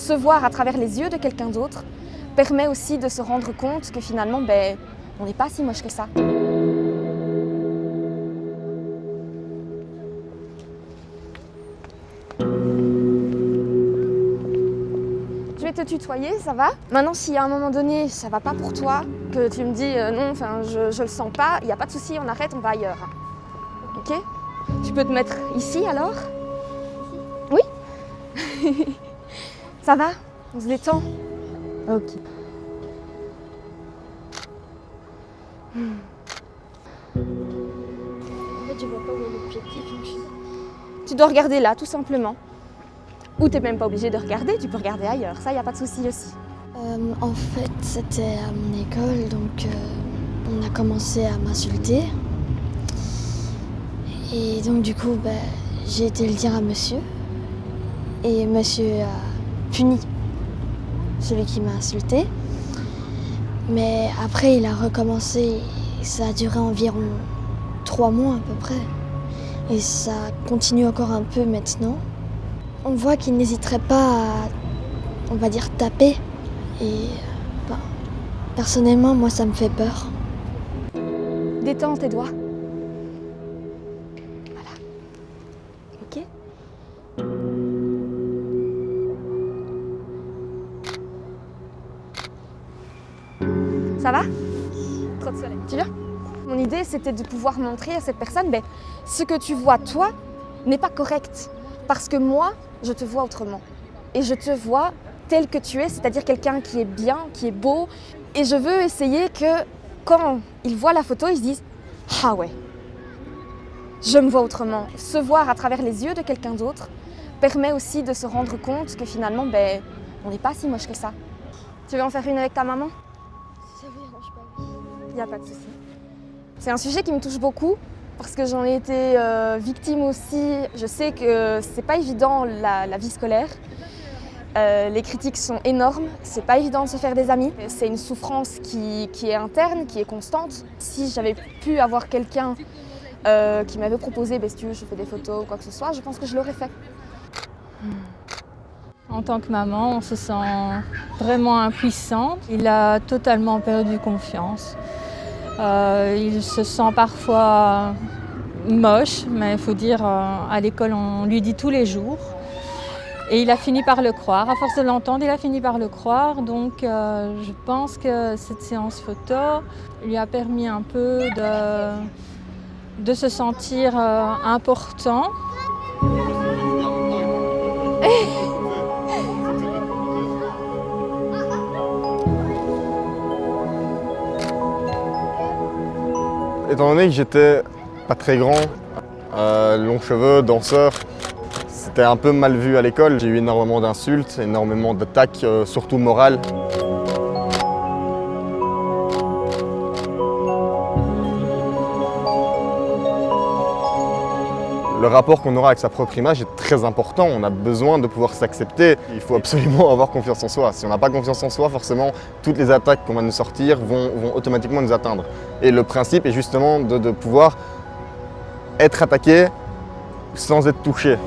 Se voir à travers les yeux de quelqu'un d'autre permet aussi de se rendre compte que finalement, on n'est pas si moche que ça. Je vais te tutoyer, ça va? Maintenant, si à un moment donné, ça va pas pour toi, que tu me dis non, je le sens pas, il n'y a pas de souci, on arrête, on va ailleurs. Ok? Tu peux te mettre ici alors? Oui? Ça va? On se détend? Ok. En fait, je vois pas où est l'objectif. Tu dois regarder là, tout simplement. Ou t'es même pas obligé de regarder, tu peux regarder ailleurs, ça, il n'y a pas de souci aussi. En fait, c'était à mon école, donc on a commencé à m'insulter. Et donc du coup, j'ai été le dire à monsieur. Et monsieur a puni celui qui m'a insulté. Mais après, il a recommencé. Ça a duré environ 3 mois à peu près. Et ça continue encore un peu maintenant. On voit qu'il n'hésiterait pas à, on va dire, taper. Et personnellement, moi, ça me fait peur. Détends tes doigts. Voilà. Ok? Ça va? Trop de soleil. Tu viens? Mon idée, c'était de pouvoir montrer à cette personne, ce que tu vois toi n'est pas correct. Parce que moi, je te vois autrement. Et je te vois tel que tu es, c'est-à-dire quelqu'un qui est bien, qui est beau. Et je veux essayer que quand ils voient la photo, ils se disent « Ah ouais, je me vois autrement ». Se voir à travers les yeux de quelqu'un d'autre permet aussi de se rendre compte que finalement, on n'est pas si moche que ça. Tu veux en faire une avec ta maman? Si ça vous dérange pas, oui. Il n'y a pas de souci. C'est un sujet qui me touche beaucoup parce que j'en ai été victime aussi. Je sais que c'est pas évident la vie scolaire. Les critiques sont énormes, c'est pas évident de se faire des amis. C'est une souffrance qui est interne, qui est constante. Si j'avais pu avoir quelqu'un qui m'avait proposé, si tu veux, je fais des photos ou quoi que ce soit, je pense que je l'aurais fait. En tant que maman, on se sent vraiment impuissante. Il a totalement perdu confiance. Il se sent parfois moche, mais il faut dire, à l'école, on lui dit tous les jours. Et il a fini par le croire. À force de l'entendre, il a fini par le croire. Donc, je pense que cette séance photo lui a permis un peu de se sentir important. Étant donné que j'étais pas très grand, longs cheveux, danseur, c'était un peu mal vu à l'école. J'ai eu énormément d'insultes, énormément d'attaques, surtout morales. Le rapport qu'on aura avec sa propre image est très important. On a besoin de pouvoir s'accepter. Il faut absolument avoir confiance en soi. Si on n'a pas confiance en soi, forcément, toutes les attaques qu'on va nous sortir vont automatiquement nous atteindre. Et le principe est justement de pouvoir être attaqué sans être touché.